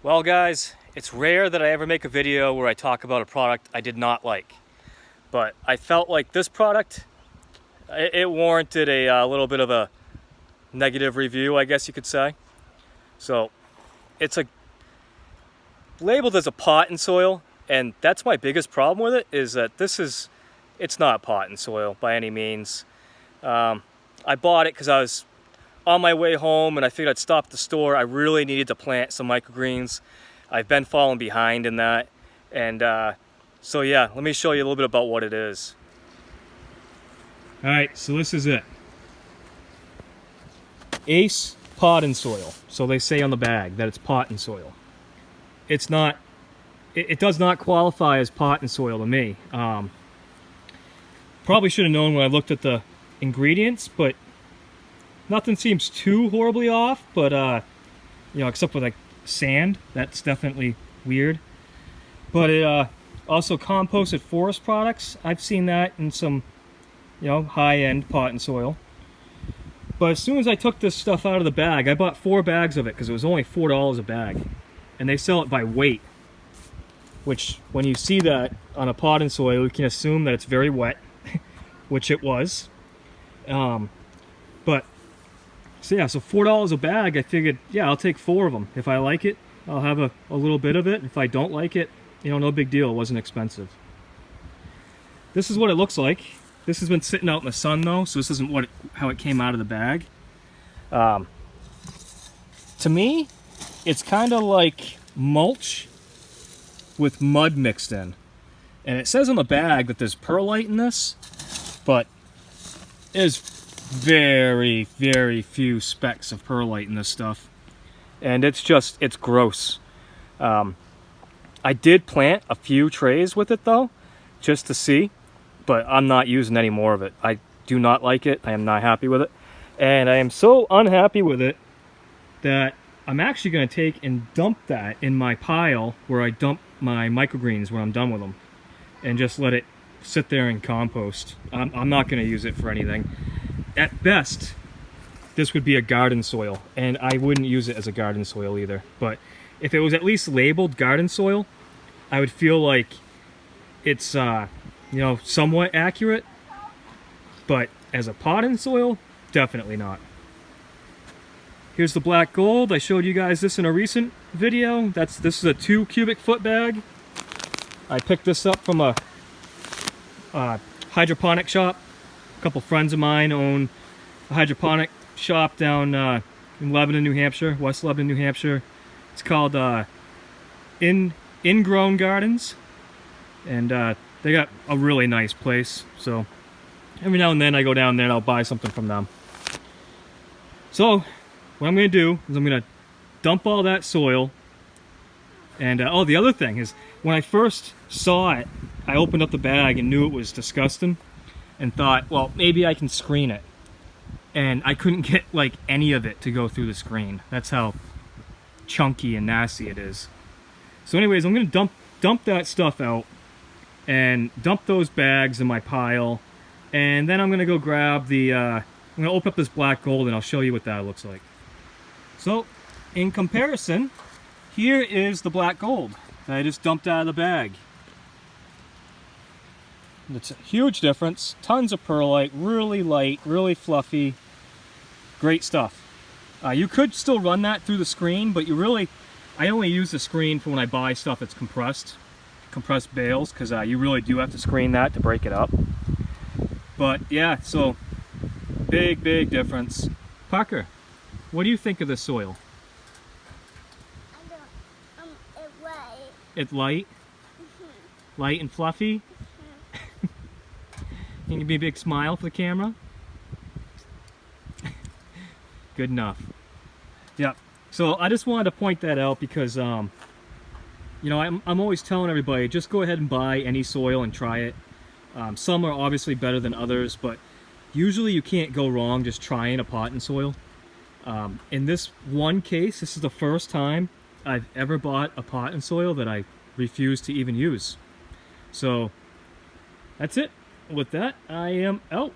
Well guys, it's rare that I ever make a video where I talk about a product I did not like. But I felt like this product, it warranted a little bit of a negative review, I guess you could say. So it's labeled as a pot and soil, and that's my biggest problem with it, is that it's not pot and soil by any means. I bought it because I was on my way home and I figured I'd stop at the store. I really needed to plant some microgreens. I've been falling behind in that. And so yeah, let me show you a little bit about what it is. All right, so this is it. Ace pot and soil. So they say on the bag that it's pot and soil. It's not, it does not qualify as pot and soil to me. Probably should have known when I looked at the ingredients, but nothing seems too horribly off, but you know, except for like sand, that's definitely weird. But it also composted forest products. I've seen that in some, you know, high-end pot and soil. But as soon as I took this stuff out of the bag, I bought 4 bags of it because it was only $4 a bag, and they sell it by weight. Which, when you see that on a pot and soil, you can assume that it's very wet, which it was. But so yeah, so $4 a bag. I figured, yeah, I'll take 4 of them. If I like it, I'll have a little bit of it. If I don't like it, you know, no big deal. It wasn't expensive. This is what it looks like. This has been sitting out in the sun though, so this isn't how it came out of the bag. To me, it's kind of like mulch with mud mixed in. And it says on the bag that there's perlite in this, but there's very, very few specks of perlite in this stuff. And it's gross. I did plant a few trays with it though, just to see, but I'm not using any more of it. I do not like it. I am not happy with it. And I am so unhappy with it that I'm actually going to take and dump that in my pile where I dump my microgreens when I'm done with them, and just let it sit there and compost. I'm not going to use it for anything. At best, this would be a garden soil, and I wouldn't use it as a garden soil either. But if it was at least labeled garden soil, I would feel like it's you know, somewhat accurate. But as a pot and soil, definitely not. Here's the black gold. I showed you guys this in a recent video. This is a 2 cubic foot bag. I picked this up from a hydroponic shop. A couple friends of mine own a hydroponic shop down in Lebanon, New Hampshire, West Lebanon, New Hampshire. It's called Ingrown Gardens, and they got a really nice place. So every now and then I go down there and I'll buy something from them. So what I'm going to do is I'm going to dump all that soil. And oh, the other thing is, when I first saw it, I opened up the bag and knew it was disgusting, and thought, well, maybe I can screen it. And I couldn't get like any of it to go through the screen. That's how chunky and nasty it is. So anyways, I'm going to dump that stuff out and dump those bags in my pile. And then I'm going to go grab the, I'm going to open up this black gold and I'll show you what that looks like. So in comparison, here is the black gold that I just dumped out of the bag. It's a huge difference. Tons of perlite, really light, really fluffy. Great stuff. You could still run that through the screen, but I only use the screen for when I buy stuff that's compressed bales, because you really do have to screen that to break it up. But yeah, so big difference. Parker, what do you think of this soil? It's light. It's light? Light and fluffy? Can you give me a big smile for the camera? Good enough. Yep. So I just wanted to point that out because, you know, I'm always telling everybody, just go ahead and buy any soil and try it. Some are obviously better than others, but usually you can't go wrong just trying a pot and soil. In this one case, this is the first time I've ever bought a pot and soil that I refused to even use. So that's it. With that, I am out.